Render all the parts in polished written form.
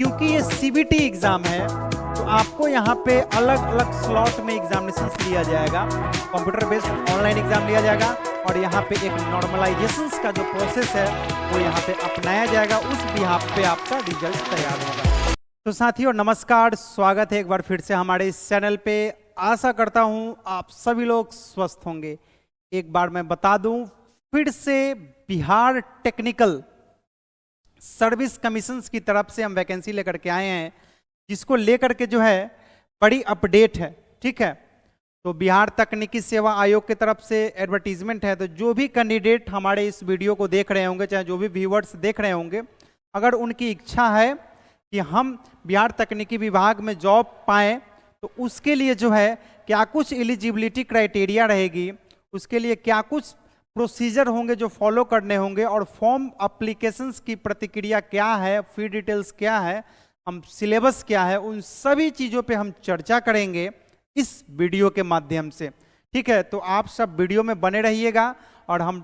क्योंकि ये CBT exam है तो आपको यहाँ पे अलग अलग स्लॉट में एग्जामिनेशन लिया जाएगा, कंप्यूटर बेस्ड ऑनलाइन एग्जाम लिया जाएगा और यहाँ पे एक नॉर्मलाइजेशन का जो प्रोसेस है वो यहाँ पे अपनाया जाएगा, उस बिहाफ पे आपका रिजल्ट तैयार होगा। तो साथियों नमस्कार, स्वागत है एक बार फिर से हमारे इस चैनल पे। आशा करता हूँ आप सभी लोग स्वस्थ होंगे। एक बार मैं बता दूं, फिर से बिहार टेक्निकल सर्विस कमीशन की तरफ से हम वैकेंसी लेकर के आए हैं, जिसको लेकर के जो है बड़ी अपडेट है। ठीक है, तो बिहार तकनीकी सेवा आयोग की तरफ से एडवर्टीजमेंट है। तो जो भी कैंडिडेट हमारे इस वीडियो को देख रहे होंगे, चाहे जो भी व्यूअर्स देख रहे होंगे, अगर उनकी इच्छा है कि हम बिहार तकनीकी विभाग में जॉब पाएं तो उसके लिए जो है क्या कुछ एलिजिबिलिटी क्राइटेरिया रहेगी, उसके लिए क्या कुछ प्रोसीजर होंगे जो फॉलो करने होंगे, और फॉर्म एप्लीकेशंस की प्रतिक्रिया क्या है, फी डिटेल्स क्या है, हम सिलेबस क्या है, उन सभी चीज़ों पे हम चर्चा करेंगे इस वीडियो के माध्यम से। ठीक है, तो आप सब वीडियो में बने रहिएगा और हम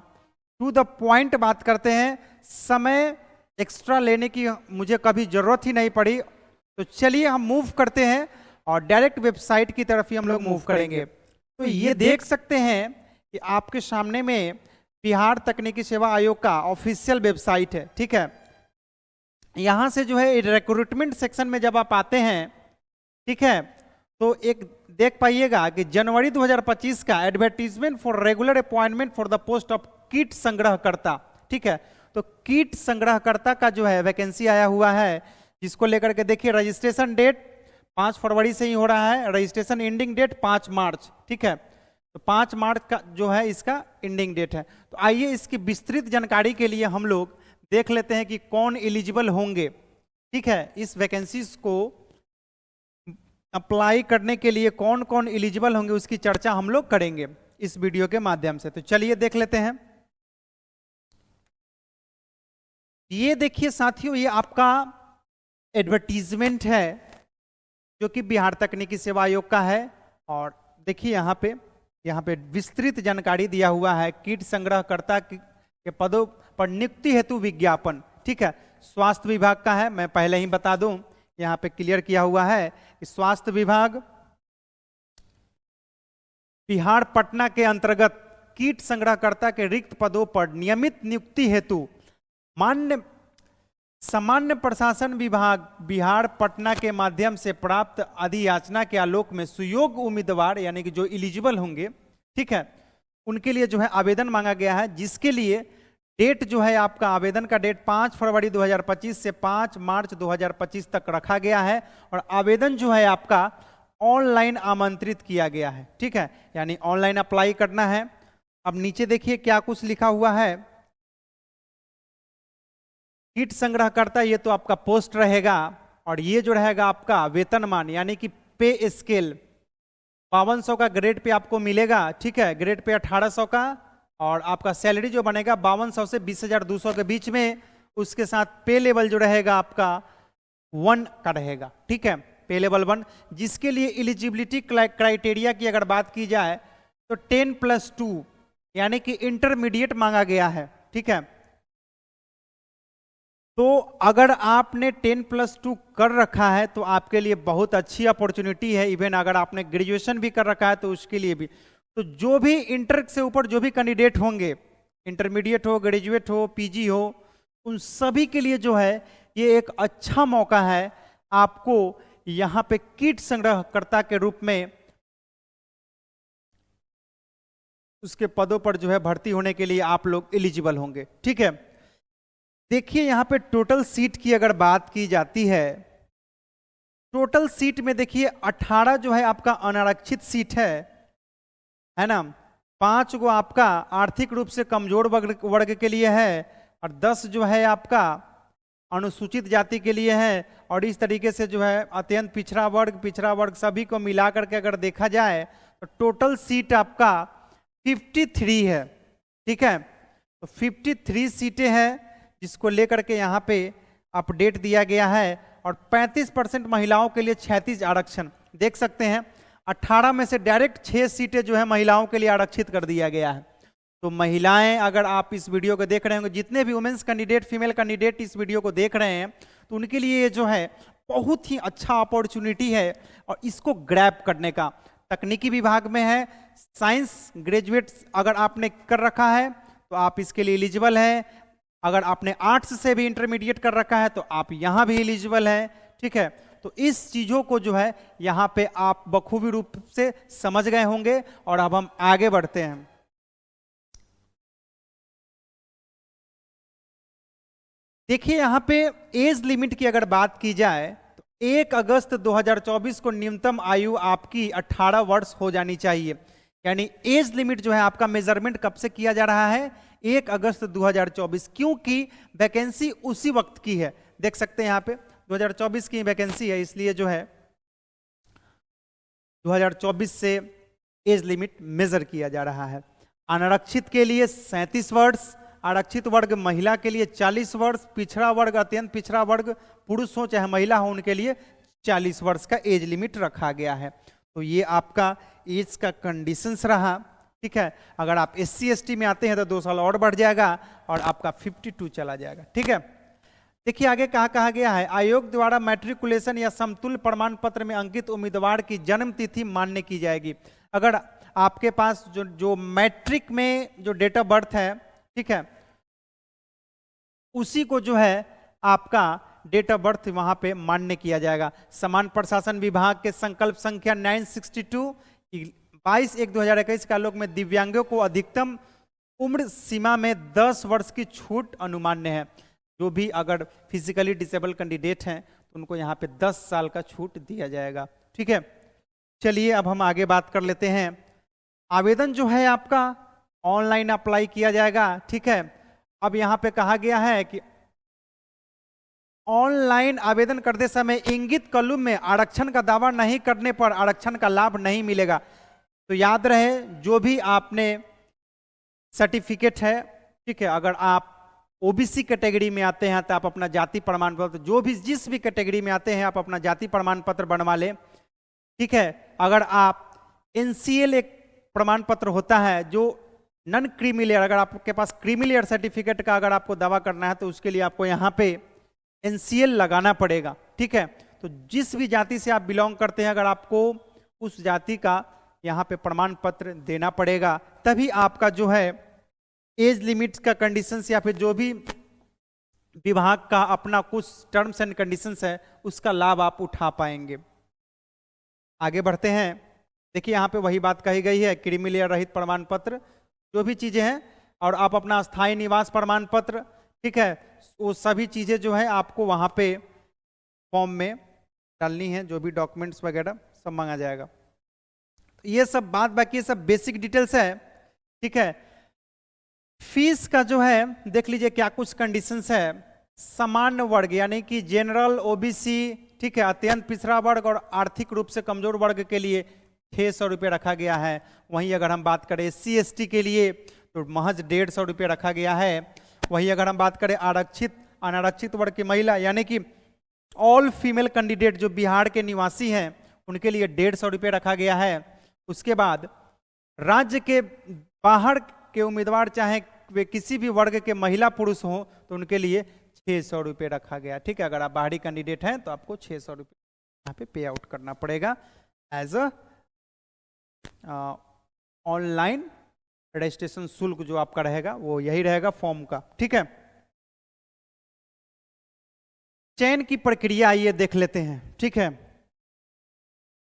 टू द पॉइंट बात करते हैं। समय एक्स्ट्रा लेने की मुझे कभी ज़रूरत ही नहीं पड़ी, तो चलिए हम मूव करते हैं और डायरेक्ट वेबसाइट की तरफ ही हम लोग मूव करेंगे। तो ये देख सकते हैं कि आपके सामने में बिहार तकनीकी सेवा आयोग का ऑफिशियल वेबसाइट है। ठीक है, यहाँ से जो है रिक्रूटमेंट सेक्शन में जब आप आते हैं, ठीक है, तो एक देख पाइएगा कि जनवरी 2025 का advertisement for regular appointment for the post of kit संग्रहकर्ता। ठीक है, तो किट संग्रहकर्ता का जो है वैकेंसी आया हुआ है, जिसको लेकर के देखिए रजिस्ट्रेशन डेट 5 फरवरी से ही हो रहा है, रजिस्ट्रेशन एंडिंग डेट 5 मार्च। ठीक है, तो 5 मार्च का जो है इसका एंडिंग डेट है। तो आइए इसकी विस्तृत जानकारी के लिए हम लोग देख लेते हैं कि कौन एलिजिबल होंगे। ठीक है, इस वैकेंसीज को अप्लाई करने के लिए कौन कौन एलिजिबल होंगे उसकी चर्चा हम लोग करेंगे इस वीडियो के माध्यम से। तो चलिए देख लेते हैं। ये देखिए साथियों, ये आपका एडवर्टीजमेंट है जो कि बिहार तकनीकी सेवा आयोग का है, और देखिए यहाँ पे विस्तृत जानकारी दिया हुआ है। कीट संग्रहकर्ता के पदों पर नियुक्ति हेतु विज्ञापन। ठीक है, स्वास्थ्य विभाग का है, मैं पहले ही बता दूं, यहाँ पे क्लियर किया हुआ है कि स्वास्थ्य विभाग बिहार पटना के अंतर्गत कीट संग्रहकर्ता के रिक्त पदों पर नियमित नियुक्ति हेतु सामान्य प्रशासन विभाग बिहार पटना के माध्यम से प्राप्त अधियाचना के आलोक में सुयोग्य उम्मीदवार यानी कि जो एलिजिबल होंगे, ठीक है, उनके लिए जो है आवेदन मांगा गया है, जिसके लिए डेट जो है आपका आवेदन का डेट 5 फरवरी 2025 से 5 मार्च 2025 तक रखा गया है, और आवेदन जो है आपका ऑनलाइन आमंत्रित किया गया है। ठीक है, यानी ऑनलाइन अप्लाई करना है। अब नीचे देखिए क्या कुछ लिखा हुआ है। कीट संग्रहकर्ता, ये तो आपका पोस्ट रहेगा, और ये जो रहेगा आपका वेतनमान यानी कि पे स्केल 5200 का ग्रेड पे आपको मिलेगा। ठीक है, ग्रेड पे 1800 का, और आपका सैलरी जो बनेगा 5200 से 20,200 के बीच में। उसके साथ पे लेवल जो रहेगा आपका 1 का रहेगा। ठीक है, पे लेवल 1, जिसके लिए एलिजिबिलिटी क्राइटेरिया की अगर बात की जाए तो 10+2 यानी कि इंटरमीडिएट मांगा गया है। ठीक है, तो अगर आपने 10+2 कर रखा है तो आपके लिए बहुत अच्छी अपॉर्चुनिटी है। इवन अगर आपने ग्रेजुएशन भी कर रखा है तो उसके लिए भी। तो जो भी इंटर से ऊपर जो भी कैंडिडेट होंगे, इंटरमीडिएट हो, ग्रेजुएट हो, पीजी हो, उन सभी के लिए जो है ये एक अच्छा मौका है। आपको यहाँ पे किट संग्रहकर्ता के रूप में उसके पदों पर जो है भर्ती होने के लिए आप लोग एलिजिबल होंगे। ठीक है, देखिए यहाँ पे टोटल सीट की अगर बात की जाती है, टोटल सीट में देखिए 18 जो है आपका अनारक्षित सीट है ना, 5 गो आपका आर्थिक रूप से कमजोर वर्ग के लिए है, और 10 जो है आपका अनुसूचित जाति के लिए है, और इस तरीके से जो है अत्यंत पिछड़ा वर्ग सभी को मिला करके अगर देखा जाए तो टोटल सीट आपका 53 है। ठीक है, तो 53 सीटें हैं, जिसको लेकर के यहाँ पे अपडेट दिया गया है, और 35% महिलाओं के लिए 36 आरक्षण देख सकते हैं। 18 में से डायरेक्ट 6 सीटें जो है महिलाओं के लिए आरक्षित कर दिया गया है। तो महिलाएं, अगर आप इस वीडियो को देख रहे होंगे, जितने भी वुमेन्स कैंडिडेट, फीमेल कैंडिडेट इस वीडियो को देख रहे हैं, तो उनके लिए ये जो है बहुत ही अच्छा अपॉर्चुनिटी है और इसको ग्रैब करने का। तकनीकी विभाग में है, साइंस ग्रेजुएट अगर आपने कर रखा है तो आप इसके लिए एलिजिबल है। अगर आपने आर्ट्स से भी इंटरमीडिएट कर रखा है तो आप यहाँ भी एलिजिबल है। ठीक है, तो इस चीजों को जो है यहाँ पे आप बखूबी रूप से समझ गए होंगे और अब हम आगे बढ़ते हैं। देखिए यहाँ पे एज लिमिट की अगर बात की जाए तो 1 अगस्त 2024 को न्यूनतम आयु आपकी 18 वर्ष हो जानी चाहिए। यानी एज लिमिट जो है आपका मेजरमेंट कब से किया जा रहा है? 1 अगस्त 2024, क्योंकि वैकेंसी उसी वक्त की है। देख सकते हैं यहाँ पे 2024 की वैकेंसी है, इसलिए जो है 2024 से एज लिमिट मेजर किया जा रहा है। अनारक्षित के लिए 37 वर्ष, आरक्षित वर्ग महिला के लिए 40 वर्ष, पिछड़ा वर्ग अत्यंत पिछड़ा वर्ग पुरुष हो चाहे महिला हो उनके लिए 40 वर्ष का एज लिमिट रखा गया है। तो ये आपका एज का कंडीशंस रहा। ठीक है, अगर आप SC ST में आते हैं तो 2 साल और बढ़ जाएगा और आपका 52 चला जाएगा। ठीक है, देखिए आगे कहा गया है, आयोग द्वारा मैट्रिकुलेशन या समतुल्य प्रमाण पत्र में अंकित उम्मीदवार की जन्म तिथि मान्य की जाएगी। अगर आपके पास जो मैट्रिक में जो डेट ऑफ बर्थ है, ठीक है, उसी को जो है आपका डेट ऑफ बर्थ वहां पे मान्य किया जाएगा। समान प्रशासन विभाग के संकल्प संख्या 962 22/1/2021 के आलोक में दिव्यांगों को अधिकतम उम्र सीमा में 10 वर्ष की छूट अनुमान्य है। जो भी अगर फिजिकली डिसेबल कैंडिडेट हैं तो उनको यहाँ पे 10 साल का छूट दिया जाएगा। ठीक है, चलिए अब हम आगे बात कर लेते हैं। आवेदन जो है आपका ऑनलाइन अप्लाई किया जाएगा। ठीक है, अब यहाँ पे कहा गया है कि ऑनलाइन आवेदन करते समय इंगित कॉलम में आरक्षण का दावा नहीं करने पर आरक्षण का लाभ नहीं मिलेगा। तो याद रहे, जो भी आपने सर्टिफिकेट है, ठीक है, अगर आप OBC कैटेगरी में आते हैं तो आप अपना जाति प्रमाण पत्र, जो भी जिस भी कैटेगरी में आते हैं आप अपना जाति प्रमाण पत्र बनवा लें। ठीक है, अगर आप NCL एक प्रमाण पत्र होता है जो नॉन क्रीमी लेयर, अगर आपके पास क्रीमी लेयर सर्टिफिकेट का अगर आपको दावा करना है तो उसके लिए आपको यहाँ पे NCL लगाना पड़ेगा। ठीक है, तो जिस भी जाति से आप बिलोंग करते हैं अगर आपको उस जाति का यहाँ पे प्रमाण पत्र देना पड़ेगा, तभी आपका जो है एज लिमिट्स का कंडीशंस या फिर जो भी विभाग का अपना कुछ टर्म्स एंड कंडीशंस है उसका लाभ आप उठा पाएंगे। आगे बढ़ते हैं। देखिए यहाँ पे वही बात कही गई है, क्रीमी लेयर रहित प्रमाण पत्र जो भी चीजें हैं, और आप अपना स्थायी निवास प्रमाण पत्र, ठीक है, वो सभी चीजें जो है आपको वहां पे फॉर्म में डालनी है। जो भी डॉक्यूमेंट्स वगैरह सब मांगा जाएगा। तो ये सब बात बाकी सब बेसिक डिटेल्स है। ठीक है, फीस का जो है देख लीजिए क्या कुछ कंडीशंस है। सामान्य वर्ग यानी कि जनरल, OBC, ठीक है, अत्यंत पिछड़ा वर्ग और आर्थिक रूप से कमजोर वर्ग के लिए 600 रुपये रखा गया है। वहीं अगर हम बात करें SC ST के लिए तो महज 150 रुपये रखा गया है। वहीं अगर हम बात करें आरक्षित अनारक्षित वर्ग की महिला यानी कि ऑल फीमेल कैंडिडेट जो बिहार के निवासी हैं उनके लिए 150 रुपये रखा गया है। उसके बाद राज्य के बाहर के उम्मीदवार चाहे वे किसी भी वर्ग के महिला पुरुष हों तो उनके लिए 600 रुपये रखा गया। ठीक है, अगर आप बाहरी कैंडिडेट हैं तो आपको 600 रुपये यहाँ पे पे आउट करना पड़ेगा एज अ ऑनलाइन रजिस्ट्रेशन शुल्क जो आपका रहेगा वो यही रहेगा फॉर्म का। ठीक है, चयन की प्रक्रिया आइए देख लेते हैं। ठीक है,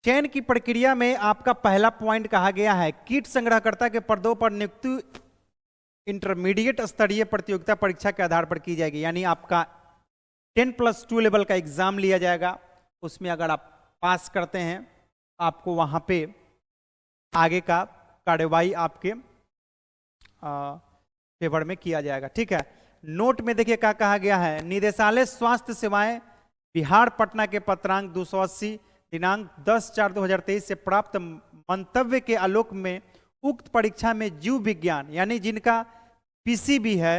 चयन की प्रक्रिया में आपका पहला पॉइंट कहा गया है कीट संग्रहकर्ता के पदों पर नियुक्ति इंटरमीडिएट स्तरीय प्रतियोगिता परीक्षा के आधार पर की जाएगी। यानी आपका 10+2 लेवल का एग्जाम लिया जाएगा। उसमें अगर आप पास करते हैं आपको वहां पे आगे का कार्यवाही आपके फेवर में किया जाएगा। ठीक है, नोट में देखिए क्या कहा गया है। निदेशालय स्वास्थ्य सेवाएं बिहार पटना के पत्रांक 280 दिनांक 10/4/2023 से प्राप्त मंतव्य के आलोक में उक्त परीक्षा में जीव विज्ञान यानी जिनका PCB है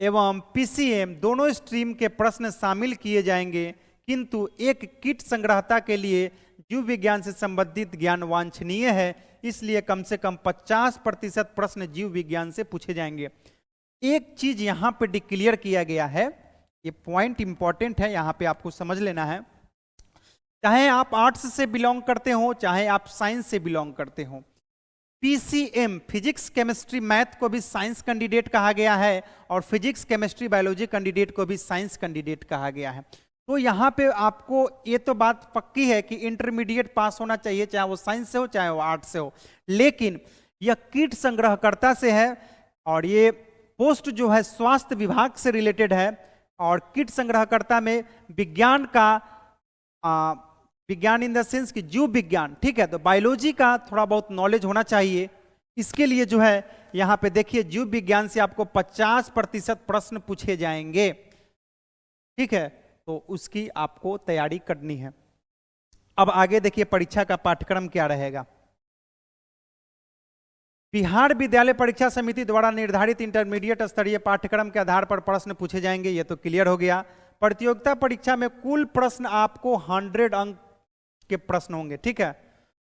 एवं PCM दोनों स्ट्रीम के प्रश्न शामिल किए जाएंगे, किंतु एक कीट संग्रहता के लिए जीव विज्ञान से संबंधित ज्ञान वांछनीय है, इसलिए कम से कम 50% प्रश्न जीव विज्ञान से पूछे जाएंगे। एक चीज यहां पर डिक्लेयर किया गया है ये पॉइंट इंपॉर्टेंट है, यहाँ पे आपको समझ लेना है। चाहे आप आर्ट्स से बिलोंग करते हो, चाहे आप साइंस से बिलोंग करते हो, पीसीएम फिजिक्स केमिस्ट्री मैथ को भी साइंस कैंडिडेट कहा गया है और फिजिक्स केमिस्ट्री बायोलॉजी कैंडिडेट को भी साइंस कैंडिडेट कहा गया है। तो यहाँ पे आपको ये तो बात पक्की है कि इंटरमीडिएट पास होना चाहिए, चाहे वो साइंस से हो चाहे वो आर्ट्स से हो। लेकिन यह किट संग्रहकर्ता से है और ये पोस्ट जो है स्वास्थ्य विभाग से रिलेटेड है और किट संग्रहकर्ता में विज्ञान का विज्ञान इन द सेंस कि जीव विज्ञान, ठीक है, तो बायोलॉजी का थोड़ा बहुत नॉलेज होना चाहिए। इसके लिए जो है यहाँ पे देखिए जीव विज्ञान से आपको 50% प्रश्न पूछे जाएंगे, ठीक है, तो उसकी आपको तैयारी करनी है। अब आगे देखिए परीक्षा का पाठ्यक्रम क्या रहेगा। बिहार विद्यालय परीक्षा समिति द्वारा निर्धारित इंटरमीडिएट स्तरीय पाठ्यक्रम के आधार पर प्रश्न पूछे जाएंगे, ये तो क्लियर हो गया। प्रतियोगिता परीक्षा में कुल प्रश्न आपको 100 अंक के प्रश्न होंगे, ठीक है,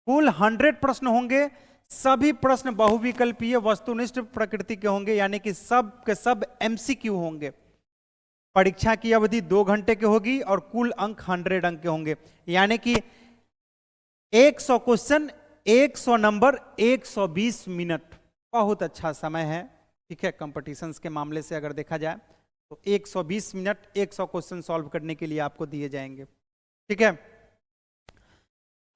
कुल 100 प्रश्न होंगे। सभी प्रश्न बहुविकल्पीय वस्तुनिष्ठ प्रकृति के होंगे, यानी कि सब के सब एमसीक्यू होंगे। परीक्षा की अवधि 2 घंटे की होगी और कुल अंक 100 अंक के होंगे, यानी कि 100 क्वेश्चन 100 नंबर 120 मिनट, बहुत अच्छा समय है, ठीक है। कंपटीशंस के मामले से अगर देखा जाए तो 120 मिनट 100 क्वेश्चन सॉल्व करने के लिए आपको दिए जाएंगे, ठीक है।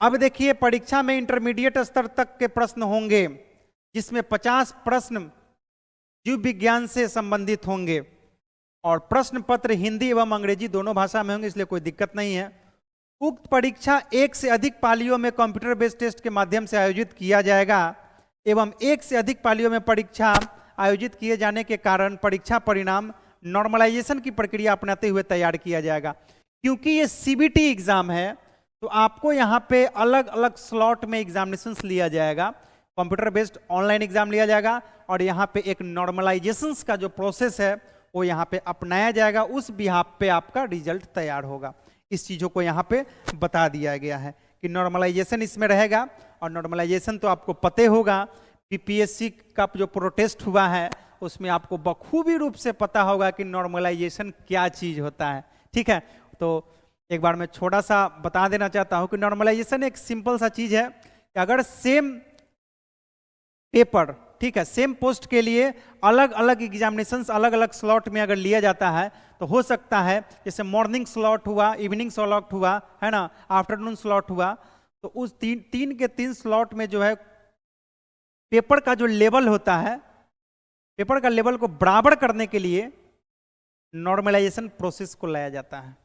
अब देखिए परीक्षा में इंटरमीडिएट स्तर तक के प्रश्न होंगे, जिसमें 50 प्रश्न जीव विज्ञान से संबंधित होंगे और प्रश्न पत्र हिंदी एवं अंग्रेजी दोनों भाषा में होंगे, इसलिए कोई दिक्कत नहीं है। उक्त परीक्षा 1 से अधिक पालियों में कंप्यूटर बेस्ड टेस्ट के माध्यम से आयोजित किया जाएगा एवं 1 से अधिक पालियों में परीक्षा आयोजित किए जाने के कारण परीक्षा परिणाम नॉर्मलाइजेशन की प्रक्रिया अपनाते हुए तैयार किया जाएगा। क्योंकि ये सीबीटी एग्जाम है तो आपको यहाँ पे अलग अलग स्लॉट में एग्जामिनेशन लिया जाएगा, कंप्यूटर बेस्ड ऑनलाइन एग्जाम लिया जाएगा और यहाँ पे एक नॉर्मलाइजेशन का जो प्रोसेस है वो यहाँ पे अपनाया जाएगा, उस बिहाफ पे आपका रिजल्ट तैयार होगा। इस चीज़ों को यहाँ पे बता दिया गया है कि नॉर्मलाइजेशन इसमें रहेगा और नॉर्मलाइजेशन तो आपको पते होगा, पीपीएससी का जो प्रोटेस्ट हुआ है उसमें आपको बखूबी रूप से पता होगा कि नॉर्मलाइजेशन क्या चीज़ होता है, ठीक है। तो एक बार मैं छोटा सा बता देना चाहता हूँ कि नॉर्मलाइजेशन एक सिंपल सा चीज़ है कि अगर सेम पेपर, ठीक है, सेम पोस्ट के लिए अलग अलग एग्जामिनेशंस अलग अलग स्लॉट में अगर लिया जाता है तो हो सकता है जैसे मॉर्निंग स्लॉट हुआ, इवनिंग स्लॉट हुआ, है ना, आफ्टरनून स्लॉट हुआ, तो उस तीन के तीन स्लॉट में जो है पेपर का जो लेवल होता है, पेपर का लेवल को बराबर करने के लिए नॉर्मलाइजेशन प्रोसेस को लाया जाता है,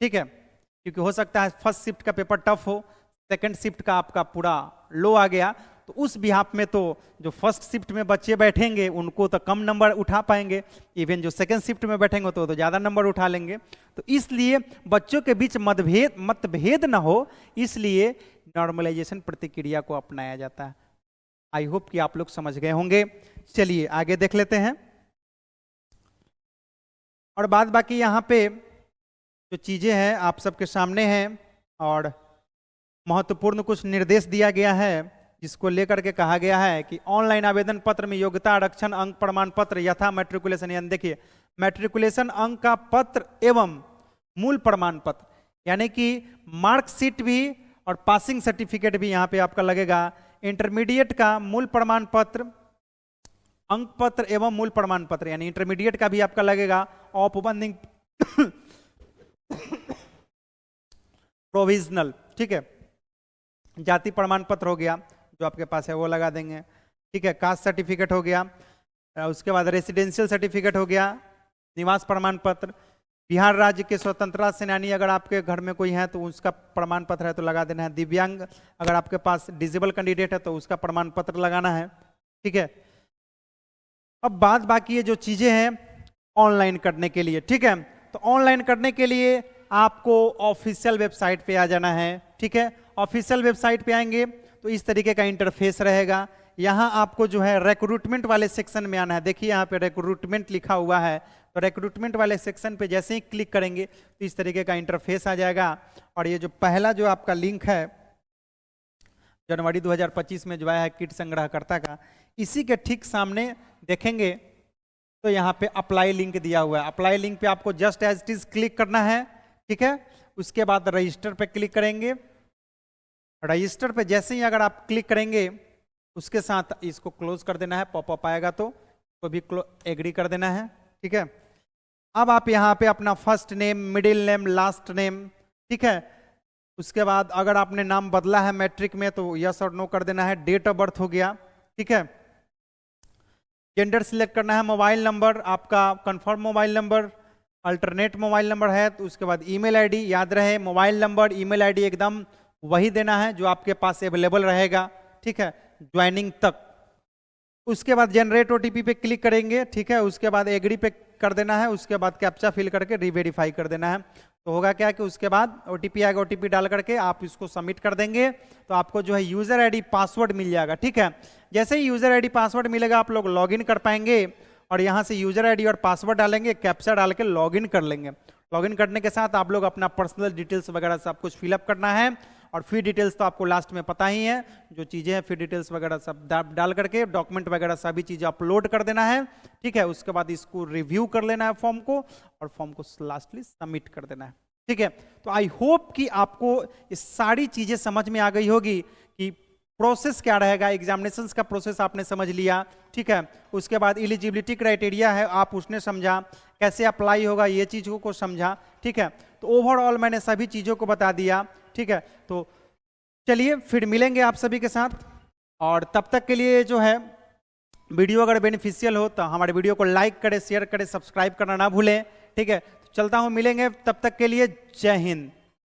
ठीक है। क्योंकि हो सकता है फर्स्ट शिफ्ट का पेपर टफ हो, सेकंड शिफ्ट का आपका पूरा लो आ गया, तो उस बिहाफ में तो जो फर्स्ट शिफ्ट में बच्चे बैठेंगे उनको तो कम नंबर उठा पाएंगे, इवन जो सेकंड शिफ्ट में बैठेंगे तो ज़्यादा नंबर उठा लेंगे। तो इसलिए बच्चों के बीच मतभेद ना हो, इसलिए नॉर्मलाइजेशन प्रतिक्रिया को अपनाया जाता है। आई होप कि आप लोग समझ गए होंगे। चलिए आगे देख लेते हैं। और बाद बाकी यहाँ पे जो चीज़ें हैं आप सबके सामने हैं और महत्वपूर्ण कुछ निर्देश दिया गया है, जिसको लेकर के कहा गया है कि ऑनलाइन आवेदन पत्र में योग्यता आरक्षण अंक प्रमाण पत्र यथा मैट्रिकुलेशन, यानी देखिए मैट्रिकुलेशन अंक का पत्र एवं मूल प्रमाण पत्र, यानी कि मार्कशीट भी और पासिंग सर्टिफिकेट भी यहाँ पे आपका लगेगा। इंटरमीडिएट का मूल प्रमाण पत्र, अंक पत्र एवं मूल प्रमाण पत्र, यानी इंटरमीडिएट का भी आपका लगेगा। औपबंधिक प्रोविजनल, ठीक है, जाति प्रमाण पत्र हो गया जो आपके पास है वो लगा देंगे, ठीक है। कास्ट सर्टिफिकेट हो गया, उसके बाद रेसिडेंशियल सर्टिफिकेट हो गया, निवास प्रमाण पत्र, बिहार राज्य के स्वतंत्रता सेनानी अगर आपके घर में कोई है तो उसका प्रमाण पत्र है तो लगा देना है। दिव्यांग अगर आपके पास डिसेबल कैंडिडेट है तो उसका प्रमाण पत्र लगाना है, ठीक है। अब बाद बाकी ये जो चीजें हैं ऑनलाइन करने के लिए, ठीक है, तो ऑनलाइन करने के लिए आपको ऑफिशियल वेबसाइट पे आ जाना है, ठीक है। ऑफिशियल वेबसाइट पे आएंगे तो इस तरीके का इंटरफेस रहेगा। यहाँ आपको जो है रिक्रूटमेंट वाले सेक्शन में आना है। देखिए यहाँ पे रिक्रूटमेंट लिखा हुआ है, तो रिक्रूटमेंट वाले सेक्शन पे जैसे ही क्लिक करेंगे तो इस तरीके का इंटरफेस आ जाएगा। और ये जो पहला जो आपका लिंक है जनवरी 2025 में जो आया है किट संग्रहकर्ता का, इसी के ठीक सामने देखेंगे तो यहाँ पे अप्लाई लिंक दिया हुआ है, अप्लाई लिंक पे आपको just as it is click करना है, ठीक है। उसके बाद रजिस्टर पे क्लिक करेंगे। रजिस्टर पे जैसे ही अगर आप क्लिक करेंगे उसके साथ इसको क्लोज कर देना है, पॉपअप आएगा तो भी एग्री कर देना है, ठीक है। अब आप यहाँ पे अपना first name, middle name, last name, ठीक है। उसके बाद अगर आपने नाम बदला है मैट्रिक में तो यस और नो कर देना है। डेट ऑफ बर्थ हो गया, ठीक है। जेंडर सिलेक्ट करना है। मोबाइल नंबर आपका confirm mobile number, alternate mobile number है तो उसके बाद ईमेल आईडी, याद रहे मोबाइल नंबर ईमेल आईडी एकदम वही देना है जो आपके पास अवेलेबल रहेगा, ठीक है, ज्वाइनिंग तक। उसके बाद जनरेट ओटीपी पे क्लिक करेंगे, ठीक है। उसके बाद एग्री पे कर देना है। उसके बाद कैप्चा फिल करके रीवेरीफाई कर देना है। तो होगा क्या कि उसके बाद ओटीपी आएगा, ओटीपी डाल करके आप इसको सबमिट कर देंगे तो आपको जो है यूजर आईडी पासवर्ड मिल जाएगा, ठीक है। जैसे ही यूजर आईडी पासवर्ड मिलेगा आप लोग लॉगिन कर पाएंगे और यहाँ से यूजर आईडी और पासवर्ड डालेंगे, कैप्चा डाल के लॉगिन कर लेंगे। लॉगिन करने के साथ आप लोग अपना पर्सनल डिटेल्स वगैरह सब कुछ फिलअप करना है और फी डिटेल्स तो आपको लास्ट में पता ही है जो चीज़ें हैं, फी डिटेल्स वगैरह सब डाल करके डॉक्यूमेंट वगैरह सभी चीज़ें अपलोड कर देना है, ठीक है। उसके बाद इसको रिव्यू कर लेना है फॉर्म को और फॉर्म को लास्टली सबमिट कर देना है, ठीक है। तो आई होप कि आपको ये सारी चीज़ें समझ में आ गई होगी कि प्रोसेस क्या रहेगा। एग्जामिनेशंस का प्रोसेस आपने समझ लिया, ठीक है। उसके बाद एलिजिबिलिटी क्राइटेरिया है आप उसने समझा, कैसे अप्लाई होगा ये चीज़ों को समझा, ठीक है। तो ओवरऑल मैंने सभी चीज़ों को बता दिया, ठीक है। तो चलिए फिर मिलेंगे आप सभी के साथ और तब तक के लिए जो है वीडियो अगर बेनिफिशियल हो तो हमारे वीडियो को लाइक करें, शेयर करें, सब्सक्राइब करना ना भूलें, ठीक है। तो चलता हूँ, मिलेंगे, तब तक के लिए जय हिंद।